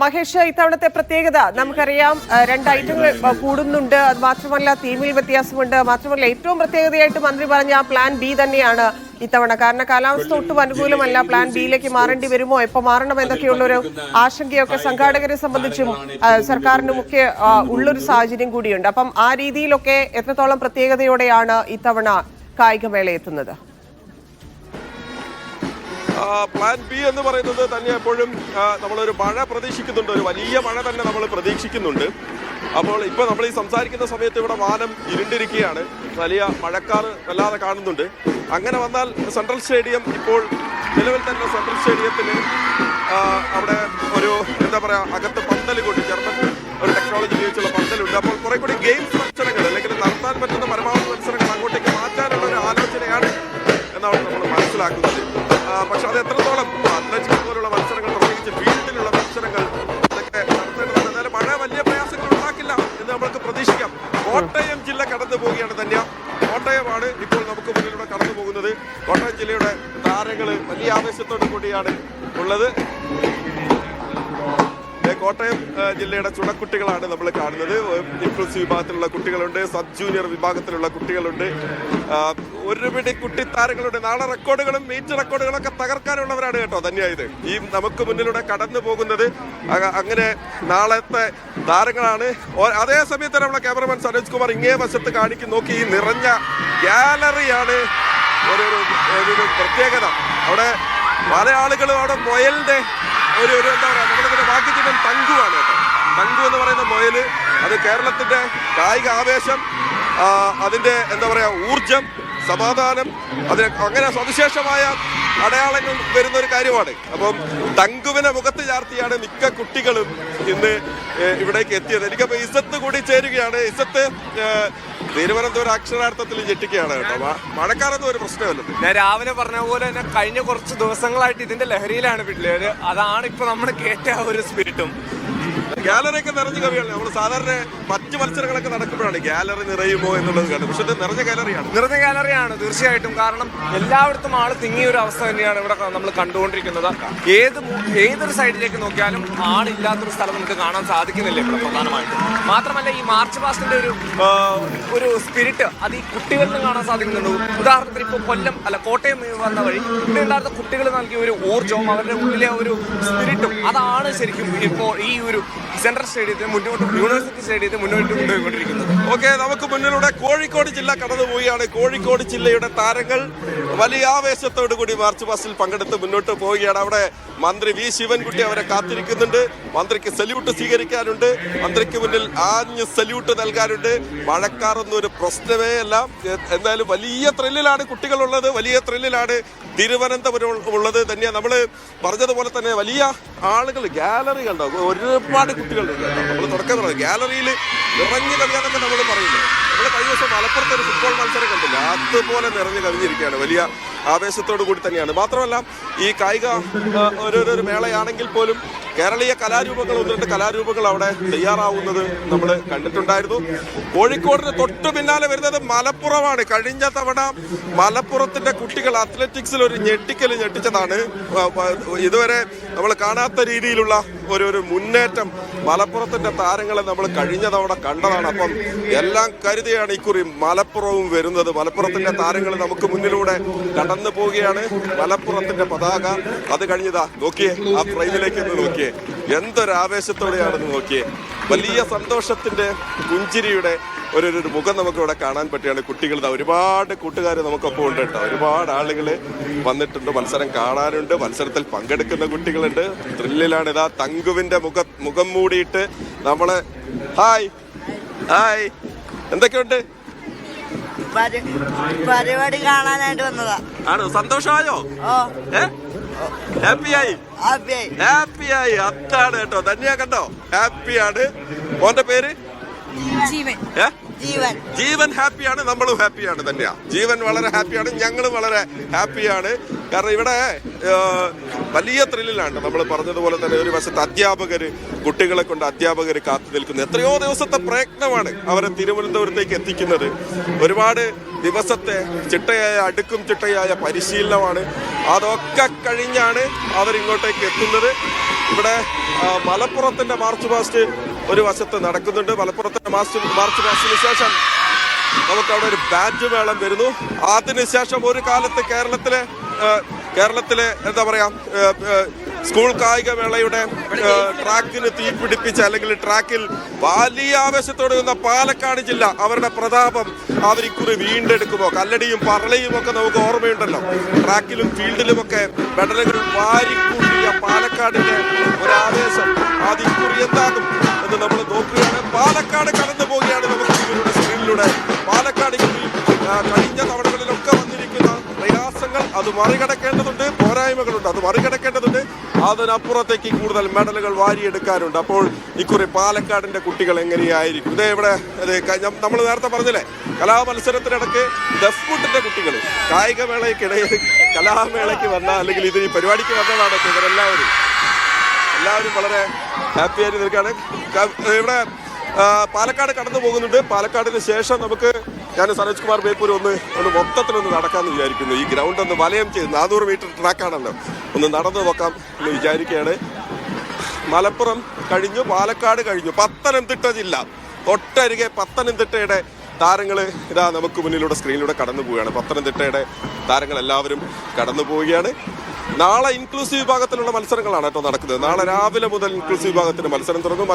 മഹേഷ്, ഇത്തവണത്തെ പ്രത്യേകത നമുക്കറിയാം, രണ്ട് ഐറ്റങ്ങൾ കൂടുന്നുണ്ട്. അത് മാത്രമല്ല തീമിൽ വ്യത്യാസമുണ്ട്. മാത്രമല്ല ഏറ്റവും പ്രത്യേകതയായിട്ട് മന്ത്രി പറഞ്ഞ പ്ലാൻ ബി തന്നെയാണ് ഇത്തവണ. കാരണം കാലാവസ്ഥ ഒട്ടും അനുകൂലമല്ല. പ്ലാൻ ബിയിലേക്ക് മാറേണ്ടി വരുമോ, എപ്പോൾ മാറണം എന്നൊക്കെയുള്ളൊരു ആശങ്കയൊക്കെ സംഘാടകരെ സംബന്ധിച്ചും സർക്കാരിനുമൊക്കെ ഉള്ളൊരു സാഹചര്യം കൂടിയുണ്ട്. അപ്പം ആ രീതിയിലൊക്കെ എത്രത്തോളം പ്രത്യേകതയോടെയാണ് ഇത്തവണ കായികമേള എത്തുന്നത്? പ്ലാൻ ബി എന്ന് പറയുന്നത് തന്നെ എപ്പോഴും നമ്മളൊരു മഴ പ്രതീക്ഷിക്കുന്നുണ്ട്, ഒരു വലിയ മഴ തന്നെ നമ്മൾ പ്രതീക്ഷിക്കുന്നുണ്ട്. അപ്പോൾ ഇപ്പോൾ നമ്മൾ ഈ സംസാരിക്കുന്ന സമയത്ത് ഇവിടെ വാനം ഇരുണ്ടിരിക്കുകയാണ്, വലിയ മഴക്കാർ വല്ലാതെ കാണുന്നുണ്ട്. അങ്ങനെ വന്നാൽ സെൻട്രൽ സ്റ്റേഡിയം, ഇപ്പോൾ നിലവിൽ തന്നെ സെൻട്രൽ സ്റ്റേഡിയത്തിന് അവിടെ ഒരു എന്താ പറയുക, അകത്ത് പന്തൽ കൊണ്ട് ജർമ്മൻ ഒരു ടെക്നോളജി ഉപയോഗിച്ചുള്ള പന്തലുണ്ട്. അപ്പോൾ കുറെ കൂടി ഗെയിംസ് മത്സരങ്ങൾ അല്ലെങ്കിൽ നടത്താൻ പറ്റുന്ന പരമാവധി മത്സരങ്ങൾ അങ്ങോട്ടേക്ക് മാറ്റാനുള്ള ഒരു ആലോചനയാണ് എന്നാണ് നമ്മൾ മനസ്സിലാക്കുന്നത്. പക്ഷെ അത് എത്രത്തോളം അത്ലറ്റിക് പോലുള്ള മത്സരങ്ങൾ, പ്രത്യേകിച്ച് ഫീൽഡിലുള്ള മത്സരങ്ങൾ അതൊക്കെ നടത്തേണ്ടതാണ്. എന്നാലും മഴ വലിയ പ്രയാസങ്ങൾ ഉണ്ടാക്കില്ല എന്ന് നമ്മൾക്ക് പ്രതീക്ഷിക്കാം. കോട്ടയം ജില്ല കടന്നു പോവുകയാണ് തന്നെ. കോട്ടയമാണ് ഇപ്പോൾ നമുക്ക് മുന്നിലൂടെ കടന്നു പോകുന്നത്. കോട്ടയം ജില്ലയുടെ താരങ്ങൾ വലിയ ആവേശത്തോടു കൂടിയാണ് ഉള്ളത്. കോട്ടയം ജില്ലയുടെ ചുണക്കുട്ടികളാണ് നമ്മൾ കാണുന്നത്. ഇൻക്ലൂസീവ് വിഭാഗത്തിലുള്ള കുട്ടികളുണ്ട്, സബ് ജൂനിയർ വിഭാഗത്തിലുള്ള കുട്ടികളുണ്ട്, ഒരുപിടി കുട്ടിത്താരങ്ങളുണ്ട്. നാളെ റെക്കോർഡുകളും മീറ്റ് റെക്കോർഡുകളൊക്കെ തകർക്കാനുള്ളവരാണ് കേട്ടോ തന്നെയായത് ഈ നമുക്ക് മുന്നിലൂടെ കടന്നു പോകുന്നത്. അങ്ങനെ നാളത്തെ താരങ്ങളാണ്. അതേ സമയത്ത് നമ്മളെ ക്യാമറമാൻ സനോജ് കുമാർ ഇങ്ങേ വശത്ത് നോക്കി ഈ നിറഞ്ഞ ഗാലറിയാണ് ഒരു പ്രത്യേകത. അവിടെ പല ആളുകളും അവിടെ മൊയലിന്റെ ഒരു എന്താ പറയുക, നമ്മളിതിന്റെ വാക്കിച്ചിട്ടും തങ്കുവാണ് കേട്ടോ. തങ്കു എന്ന് പറയുന്ന മൊയല്, അത് കേരളത്തിന്റെ കായിക ആവേശം, അതിന്റെ എന്താ പറയാ ഊർജം, സമാധാനം, അതിന് അങ്ങനെ സവിശേഷമായ അടയാളങ്ങൾ വരുന്ന ഒരു കാര്യമാണ്. അപ്പം തങ്കുവിനെ മുഖത്ത് ചാർത്തിയാണ് മിക്ക കുട്ടികളും ഇന്ന് ഇവിടേക്ക് എത്തിയത്. എനിക്കപ്പോ ഇസത്ത് കൂടി ചേരുകയാണ്. ഇസത്ത്, തിരുവനന്തപുരം അക്ഷരാർത്ഥത്തിൽ ഞെട്ടിക്കുകയാണ് കേട്ടോ. മഴക്കാലൊന്നും ഒരു പ്രശ്നമല്ല. ഞാൻ രാവിലെ പറഞ്ഞ പോലെ തന്നെ കഴിഞ്ഞ കുറച്ച് ദിവസങ്ങളായിട്ട് ഇതിന്റെ ലഹരിയിലാണ് പിള്ളേര്. അതാണ് ഇപ്പൊ നമ്മൾ കേട്ട ഒരു സ്പിരിറ്റും. ഗാലറിയൊക്കെ നിറഞ്ഞ കവിയാണ്. നമ്മൾ സാധാരണ മറ്റു മത്സരങ്ങളൊക്കെ നടക്കുമ്പോഴാണ് ഗാലറി നിറയുമോ എന്നുള്ളത് കാണുന്നത്. പക്ഷെ ഇത് നിറഞ്ഞ ഗാലറിയാണ് തീർച്ചയായിട്ടും. കാരണം എല്ലായിടത്തും ആള് തിങ്ങിയ ഒരു അവസ്ഥ തന്നെയാണ് ഇവിടെ നമ്മൾ കണ്ടുകൊണ്ടിരിക്കുന്നത്. ഏതൊരു സൈഡിലേക്ക് നോക്കിയാലും ആളില്ലാത്തൊരു സ്ഥലം നമുക്ക് കാണാൻ സാധിക്കുന്നില്ല ഇവിടെ പ്രധാനമായിട്ടും. മാത്രമല്ല ഈ മാർച്ച് പാസ്റ്റിന്റെ ഒരു സ്പിരിറ്റ് അത് ഈ കുട്ടികളിൽ കാണാൻ സാധിക്കുന്നുണ്ട്. ഉദാഹരണത്തിന് ഇപ്പോൾ കോട്ടയം വന്ന വഴി ഇവിടെ ഉണ്ടായിരുന്ന കുട്ടികൾ നൽകിയ ഒരു ഊർജ്ജവും അവരുടെ ഉള്ളിലെ ഒരു സ്പിരിറ്റും അതാണ് ശരിക്കും ഇപ്പോൾ ഈ ഒരു സെൻട്രൽ സ്റ്റേഡിയത്തെ മുന്നോട്ട്, യൂണിവേഴ്സിറ്റി സ്റ്റേഡിയത്തെ മുന്നോട്ട് കൊണ്ടുപോയിക്കൊണ്ടിരിക്കുന്നത്. ഓക്കെ, നമുക്ക് മുന്നിലൂടെ കോഴിക്കോട് ജില്ല കടന്നു പോവുകയാണ്. കോഴിക്കോട് ജില്ലയുടെ താരങ്ങൾ വലിയ ആവേശത്തോടു കൂടി മാർച്ച് പാസ്റ്റിൽ പങ്കെടുത്ത് മുന്നോട്ട് പോവുകയാണ്. അവിടെ മന്ത്രി വി ശിവൻകുട്ടി അവരെ കാത്തിരിക്കുന്നുണ്ട്. മന്ത്രിക്ക് സല്യൂട്ട് സ്വീകരിക്കാനുണ്ട്, മന്ത്രിക്ക് മുന്നിൽ ആഞ്ഞ് സല്യൂട്ട് നൽകാനുണ്ട്. മഴക്കാറൊന്നും ഒരു പ്രശ്നമേ അല്ല. എന്തായാലും വലിയ ത്രില്ലിലാണ് കുട്ടികളുള്ളത്, വലിയ ത്രില്ലിലാണ് തിരുവനന്തപുരം ഉള്ളത്. തന്നെയാണ് നമ്മൾ പറഞ്ഞതുപോലെ തന്നെ വലിയ ആളുകൾ, ഗാലറി കണ്ടോ, ഒരുപാട് കുട്ടികളുണ്ട്. നമ്മൾ തുടക്കം പറഞ്ഞത് ഗാലറിയിൽ നിറഞ്ഞു കവിയാന്നൊക്കെ നമ്മൾ പറയുന്നത്. നമ്മൾ കഴിഞ്ഞ ദിവസം മലപ്പുറത്ത് ഒരു ഫുട്ബോൾ മത്സരം കണ്ടില്ല, അതുപോലെ നിറഞ്ഞു കവിഞ്ഞിരിക്കുകയാണ്. വലിയ ആവേശത്തോടു കൂടി തന്നെയാണ്. മാത്രമല്ല ഈ കായിക ഒരു മേളയാണെങ്കിൽ പോലും കേരളീയ കലാരൂപങ്ങൾ, ഒന്ന് രണ്ട് കലാരൂപങ്ങൾ അവിടെ തയ്യാറാവുന്നത് നമ്മൾ കണ്ടിട്ടുണ്ടായിരുന്നു. കോഴിക്കോടിന് തൊട്ടു പിന്നാലെ വരുന്നത് മലപ്പുറമാണ്. കഴിഞ്ഞ തവണ മലപ്പുറത്തിന്റെ കുട്ടികൾ അത്ലറ്റിക്സിൽ ഒരു ഞെട്ടിച്ചതാണ്. ഇതുവരെ നമ്മൾ കാണാത്ത രീതിയിലുള്ള ഒരു മുന്നേറ്റം മലപ്പുറത്തിന്റെ താരങ്ങളെ നമ്മൾ കഴിഞ്ഞ തവണ കണ്ടതാണ്. അപ്പം എല്ലാം കരുതിയാണ് ഇക്കുറി മലപ്പുറവും വരുന്നത്. മലപ്പുറത്തിന്റെ താരങ്ങൾ നമുക്ക് മുന്നിലൂടെ കടന്നു പോവുകയാണ്. മലപ്പുറത്തിന്റെ പതാക അത് കഴിഞ്ഞതാ നോക്കിയേ, ആ ഫ്രെയിമിലേക്ക് നോക്കിയേ, എന്തൊരു ആവേശത്തോടെയാണെന്ന് നോക്കിയേ. വലിയ സന്തോഷത്തിന്റെ പുഞ്ചിരിയുടെ ഒരു മുഖം നമുക്ക് ഇവിടെ കാണാൻ പറ്റുകയാണ്. കുട്ടികൾ, ഒരുപാട് കൂട്ടുകാർ നമുക്കൊപ്പം ഉണ്ട് കേട്ടോ. ഒരുപാട് ആളുകൾ വന്നിട്ടുണ്ട്, മത്സരം കാണാനുണ്ട്, മത്സരത്തിൽ പങ്കെടുക്കുന്ന കുട്ടികളുണ്ട്. ത്രില്ലിലാണ്. ഇതാ തങ്കുവിന്റെ മുഖം മൂടിയിട്ട് നമ്മള് ഹായ് എന്തൊക്കെയുണ്ട്? പരിപാടി കാണാനായിട്ട് വന്നതാ. ആണോ? സന്തോഷമായോ? ഹാപ്പിയായി? അതാണ് കേട്ടോ. ധന്യ കണ്ടോ, ഹാപ്പിയാണ്. മോന്റെ പേര് ജീവൻ ജീവൻ ഹാപ്പിയാണ്, നമ്മളും ഹാപ്പിയാണ് തന്നെയാ. ജീവൻ വളരെ ഹാപ്പിയാണ്, ഞങ്ങളും വളരെ ഹാപ്പിയാണ്. കാരണം ഇവിടെ വലിയ ത്രില്ലിലാണ്. നമ്മൾ പറഞ്ഞതുപോലെ തന്നെ ഒരു വശത്ത് അധ്യാപകര്, കുട്ടികളെ കൊണ്ട് അധ്യാപകർ കാത്തു നിൽക്കുന്നത്. എത്രയോ ദിവസത്തെ പ്രയത്നമാണ് അവരെ തിരുവനന്തപുരത്തേക്ക് എത്തിക്കുന്നത്. ഒരുപാട് ദിവസത്തെ അടുക്കും ചിട്ടയായ പരിശീലനമാണ്. അതൊക്കെ കഴിഞ്ഞാണ് അവരിങ്ങോട്ടേക്ക് എത്തുന്നത്. ഇവിടെ മലപ്പുറത്തിന്റെ മാർച്ച് പാസ്റ്റ് ഒരു വശത്ത് നടക്കുന്നുണ്ട്. മലപ്പുറത്തിന്റെ മാർച്ച് പാസ്റ്റിന് ശേഷം നമുക്ക് അവിടെ ഒരു ബാൻഡ് മേളം വരുന്നു. അതിനുശേഷം ഒരു കാലത്ത് കേരളത്തിലെ എന്താ പറയാ സ്കൂൾ കായികമേളയുടെ ട്രാക്കിന് തീപിടിപ്പിച്ച അല്ലെങ്കിൽ ട്രാക്കിൽ വലിയ ആവേശത്തോടെ നിന്ന പാലക്കാട് ജില്ല അവരുടെ പ്രതാപം അവരിക്കുറി വീണ്ടെടുക്കുമോ? കല്ലടിയും പറളയും ഒക്കെ നമുക്ക് ഓർമ്മയുണ്ടല്ലോ. ട്രാക്കിലും ഫീൽഡിലുമൊക്കെ മെഡലുകൾ വാരിക്കൂട്ടിയ പാലക്കാടിന്റെ ഒരു ആവേശം അതിക്കുറി എന്താകും എന്ന് നമ്മൾ നോക്കുകയാണ്. പാലക്കാട് കടന്നു പോവുകയാണ് നമുക്ക് ഇതിലൂടെ സ്ക്രീനിലൂടെ. പാലക്കാട് കഴിഞ്ഞ തവണകളിലൊക്കെ വന്നിരിക്കുന്ന പ്രയാസങ്ങൾ അത് മറികടക്കേണ്ടതുണ്ട്, പോരായ്മകളുണ്ട്, അത് മറികടക്കേണ്ടതുണ്ട്. അതിനപ്പുറത്തേക്ക് കൂടുതൽ മെഡലുകൾ വാരിയെടുക്കാനുണ്ട്. അപ്പോൾ ഇക്കുറി പാലക്കാടിന്റെ കുട്ടികൾ എങ്ങനെയായിരിക്കും? ഇതേ ഇവിടെ നമ്മൾ നേരത്തെ പറഞ്ഞില്ലേ, കലാമത്സരത്തിനിടയ്ക്ക് ദഫ്മുട്ടിന്റെ കുട്ടികൾ കായികമേളയ്ക്കിടയിൽ കലാമേളയ്ക്ക് വന്ന അല്ലെങ്കിൽ ഇതിന് പരിപാടിക്ക് വന്നതാണ് ഇവരെല്ലാവരും വളരെ ഹാപ്പിയായി നിൽക്കുകയാണ്. ഇവിടെ പാലക്കാട് കടന്നു പോകുന്നുണ്ട്. പാലക്കാടിന് ശേഷം നമുക്ക് ഞാൻ സനോജ് കുമാർ ബേപ്പൂർ ഒന്ന് മൊത്തത്തിലൊന്ന് നടക്കാമെന്ന് വിചാരിക്കുന്നു. ഈ ഗ്രൗണ്ട് ഒന്ന് വലയം ചെയ്ത് 400 മീറ്റർ ട്രാക്കാണല്ലോ, ഒന്ന് നടന്നു നോക്കാം എന്ന് വിചാരിക്കുകയാണ്. മലപ്പുറം കഴിഞ്ഞു, പാലക്കാട് കഴിഞ്ഞു, പത്തനംതിട്ട ജില്ല തൊട്ടരികെ പത്തനംതിട്ടയുടെ താരങ്ങൾ ഇതാ നമുക്ക് മുന്നിലൂടെ സ്ക്രീനിലൂടെ കടന്നു പോവുകയാണ്. പത്തനംതിട്ടയുടെ താരങ്ങൾ എല്ലാവരും കടന്നു പോവുകയാണ്. നാളെ ഇൻക്ലൂസീവ് വിഭാഗത്തിലുള്ള മത്സരങ്ങളാണ് കേട്ടോ നടക്കുന്നത്. നാളെ രാവിലെ മുതൽ ഇൻക്ലൂസീവ് വിഭാഗത്തിന് മത്സരം തുടങ്ങും.